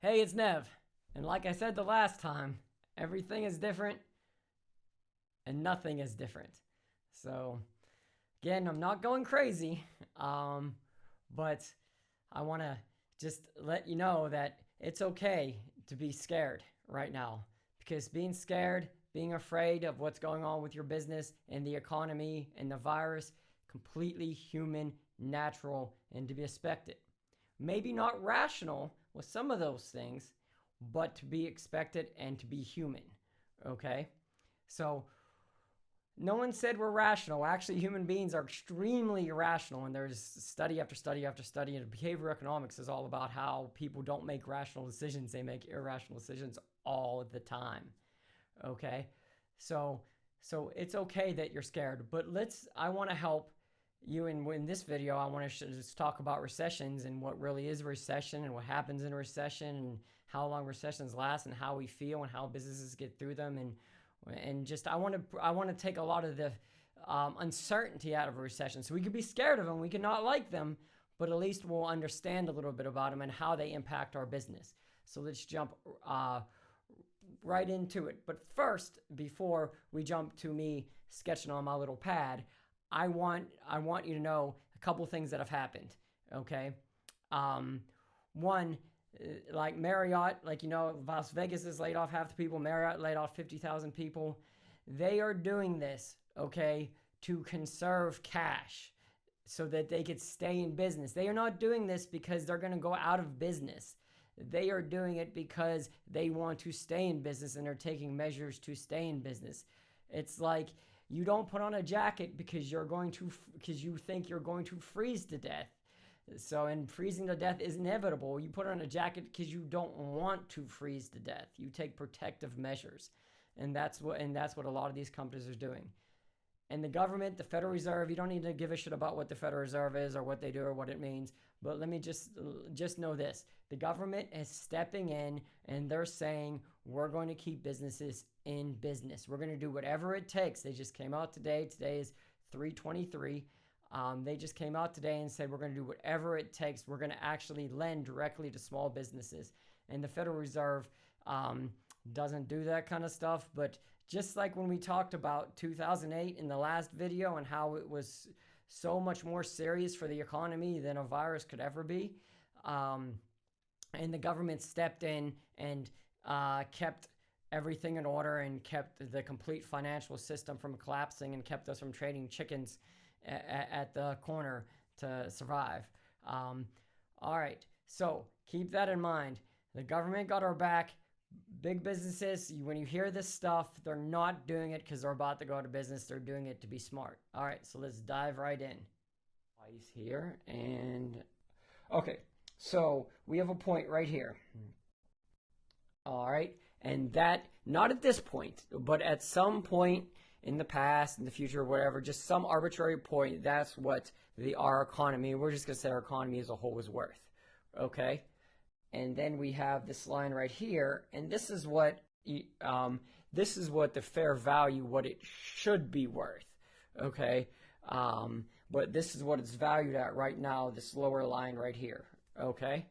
Hey, it's Nev. And like I said the last time, everything is different and nothing is different. So, again, I'm not going crazy, but I want to just let you know that it's okay to be scared right now because being scared, being afraid of what's going on with your business and the economy and the virus, completely human, natural, and to be expected. Maybe not rational with some of those things, but to be expected and to be human. Okay? So, no one said we're rational. Actually, human beings are extremely irrational, and there's study after study after study. And behavioral economics is all about how people don't make rational decisions; they make irrational decisions all the time. Okay, so it's okay that you're scared, but I want to help you in this video. I want to just talk about recessions and what really is a recession and what happens in a recession and how long recessions last and how we feel and how businesses get through them and just I want to take a lot of the uncertainty out of a recession, so we could be scared of them, we could not like them, but at least we'll understand a little bit about them and how they impact our business. So let's jump right into it. But first, before we jump to me sketching on my little pad, I want you to know a couple things that have happened. Okay, one, like Marriott, Las Vegas has laid off half the people. Marriott laid off 50,000 people. They are doing this, okay, to conserve cash so that they could stay in business. They are not doing this because they're going to go out of business. They are doing it because they want to stay in business and they're taking measures to stay in business. It's like you don't put on a jacket because you think you're going to freeze to death. So, and freezing to death is inevitable. You put on a jacket because you don't want to freeze to death. You take protective measures, and that's what a lot of these companies are doing. And the government, the Federal Reserve, you don't need to give a shit about what the Federal Reserve is or what they do or what it means. But let me just know this: the government is stepping in, and they're saying we're going to keep businesses in business. We're going to do whatever it takes. They just came out today. Today is 3/23. They just came out today and said we're going to do whatever it takes. We're going to actually lend directly to small businesses. And the Federal Reserve doesn't do that kind of stuff. But just like when we talked about 2008 in the last video and how it was so much more serious for the economy than a virus could ever be, and the government stepped in and kept everything in order and kept the complete financial system from collapsing and kept us from trading chickens at the corner to survive. All right, so keep that in mind. The government got our back. Big businesses, when you hear this stuff, they're not doing it because they're about to go out of business. They're doing it to be smart. All right, so let's dive right in. Ice here, and okay, so we have a point right here. All right, and that, not at this point, but at some point in the past, in the future, whatever, just some arbitrary point, that's what our economy, we're just going to say our economy as a whole is worth. Okay? And then we have this line right here, and this is what the fair value, what it should be worth. Okay? But this is what it's valued at right now, this lower line right here. Okay?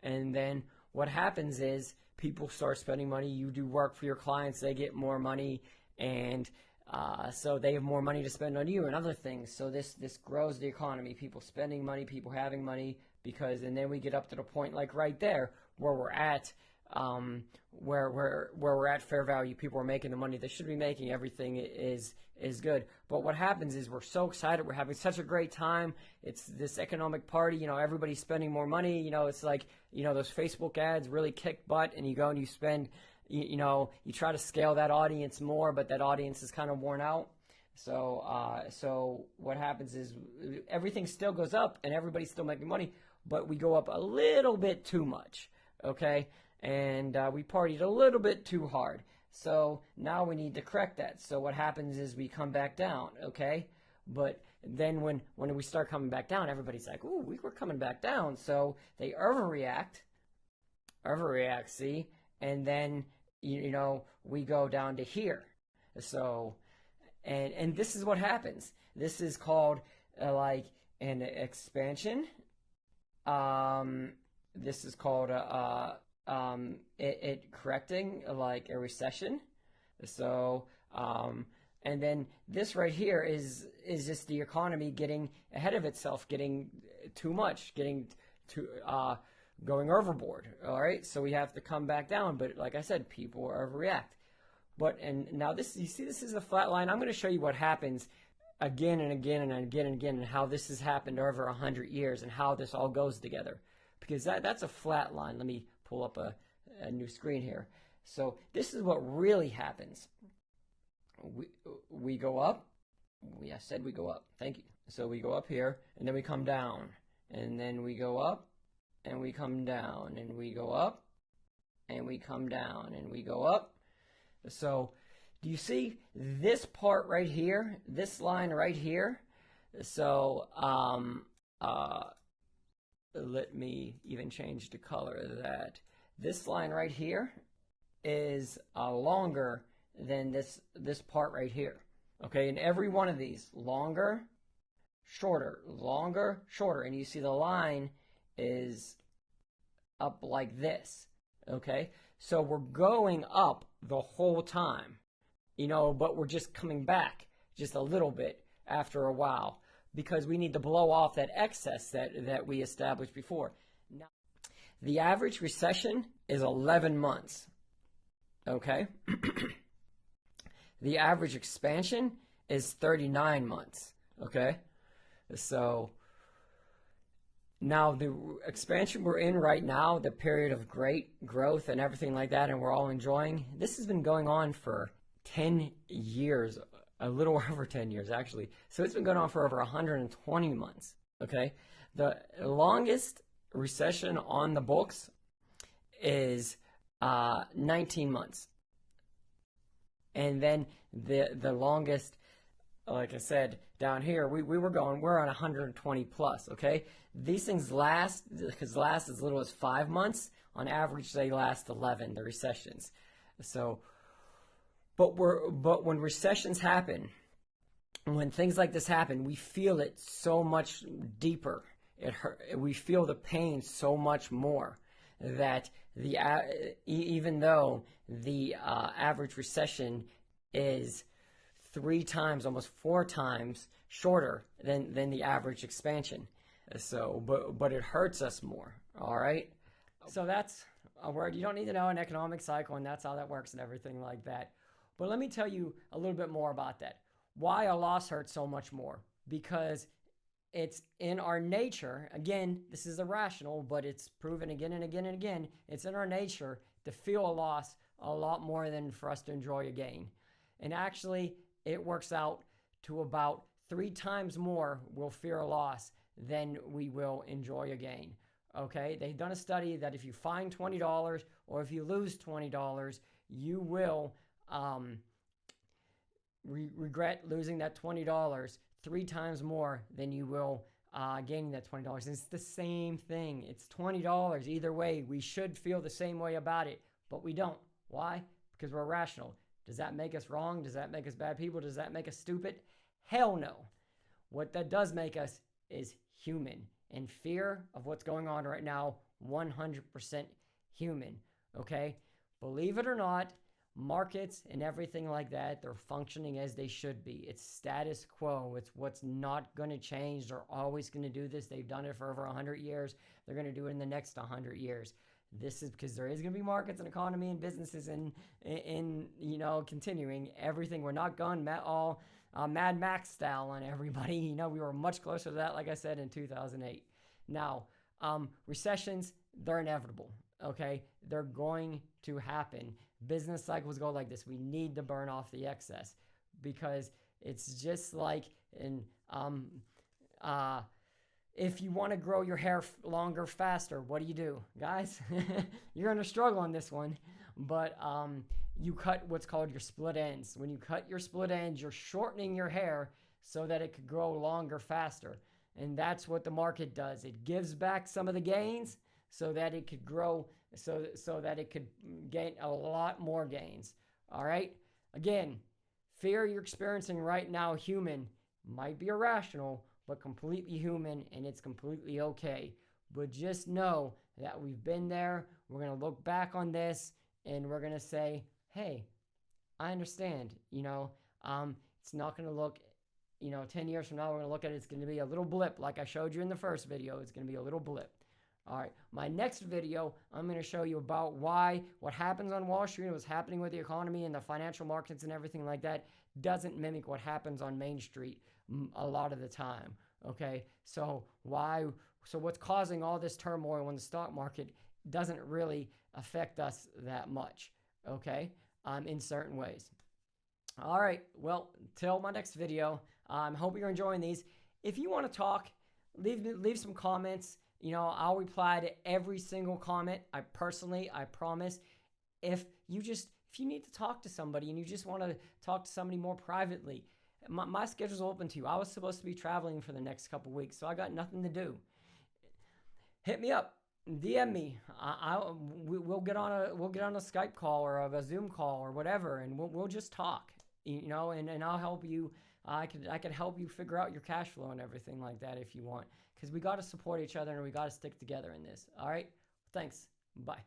And then what happens is people start spending money. You do work for your clients, they get more money, and so they have more money to spend on you and other things. So this grows the economy. People spending money, people having money, and then we get up to the point like right there where we're at, where we're at fair value. People are making the money they should be making. Everything is good. But what happens is we're so excited. We're having such a great time. It's this economic party. Everybody's spending more money. It's like those Facebook ads really kick butt, and you go and you spend. You try to scale that audience more, but that audience is kind of worn out. So what happens is everything still goes up and everybody's still making money, but we go up a little bit too much, okay? And we partied a little bit too hard. So now we need to correct that. So what happens is we come back down, okay? But then when we start coming back down, everybody's like, ooh, we were coming back down. So they overreact, see? And then, we go down to here. So, and this is what happens. This is called like an expansion. This is called it correcting like a recession. So, and then this right here is just the economy getting ahead of itself, getting too much, getting too going overboard. All right, so we have to come back down. But like I said, people overreact. But and now this, you see, this is a flat line. I'm going to show you what happens again and again and again and again, and how this has happened over 100 years, and how this all goes together. Because that's a flat line. Let me pull up a new screen here. So this is what really happens. We go up. I said we go up. Thank you. So we go up here, and then we come down, and then we go up, and we come down, and we go up, and we come down, and we go up. So do you see this part right here, this line right here? So let me even change the color of that. This line right here is longer than this part right here. Okay, and every one of these, longer, shorter, and you see the line is up like this. Okay, so we're going up the whole time, but we're just coming back just a little bit after a while, because we need to blow off that excess that we established before. Now, the average recession is 11 months. Okay? The average expansion is 39 months. Okay? So now the expansion we're in right now, the period of great growth and everything like that, and we're all enjoying, this has been going on for 10 years, a little over 10 years actually. So it's been going on for over 120 months. Okay? The longest recession on the books is 19 months. And then the longest, like I said, down here, we're on 120 plus, okay? These things last as little as 5 months. On average, they last 11, the recessions. So, but when recessions happen, when things like this happen, we feel it so much deeper. We feel the pain so much more, that even though the average recession is 3 times, almost 4 times shorter than the average expansion. So, but it hurts us more. All right. So that's a word you don't need to know, an economic cycle, and that's how that works and everything like that. But let me tell you a little bit more about that. Why a loss hurts so much more? Because it's in our nature. Again, this is irrational, but it's proven again and again and again. It's in our nature to feel a loss a lot more than for us to enjoy a gain. And actually, it works out to about 3 times more we'll fear a loss than we will enjoy a gain. Okay? They've done a study that if you find $20 or if you lose $20, you will regret losing that $20 3 times more than you will gaining that $20. It's the same thing. It's $20. Either way, we should feel the same way about it, but we don't. Why? Because we're irrational. Does that make us wrong? Does that make us bad people? Does that make us stupid? Hell no. What that does make us is human. And fear of what's going on right now, 100% human. Okay? Believe it or not, markets and everything like that, they're functioning as they should be. It's status quo. It's what's not going to change. They're always going to do this. They've done it for over 100 years. They're going to do it in the next 100 years. This is because there is going to be markets and economy and businesses and continuing everything. We're not going all Mad Max style on everybody. We were much closer to that, like I said, in 2008. Now, recessions, they're inevitable. Okay? They're going to happen. Business cycles go like this. We need to burn off the excess, because it's just like if you want to grow your hair longer, faster, what do? Guys, you're going to struggle on this one, but you cut what's called your split ends. When you cut your split ends, you're shortening your hair so that it could grow longer, faster. And that's what the market does. It gives back some of the gains so that it could grow, so that it could gain a lot more gains. All right? Again, fear you're experiencing right now, human, might be irrational, but completely human, and it's completely okay. But just know that we've been there, We're going to look back on this and we're going to say, hey, I understand, it's not going to look, 10 years from now, we're going to look at it. It's going to be a little blip. Like I showed you in the first video, it's going to be a little blip. All right, my next video, I'm going to show you about what happens on Wall Street and what's happening with the economy and the financial markets and everything like that doesn't mimic what happens on Main Street a lot of the time. Okay, so what's causing all this turmoil in the stock market doesn't really affect us that much, okay, in certain ways. All right, well, till my next video, I hope you're enjoying these. If you want to talk, leave some comments. I'll reply to every single comment. I promise. If you need to talk to somebody and you just want to talk to somebody more privately, my schedule's open to you. I was supposed to be traveling for the next couple weeks, so I got nothing to do. Hit me up, DM me. We'll get on a Skype call or a Zoom call or whatever, and we'll just talk. And I'll help you. I could help you figure out your cash flow and everything like that if you want, because we got to support each other and we got to stick together in this. All right. Thanks. Bye.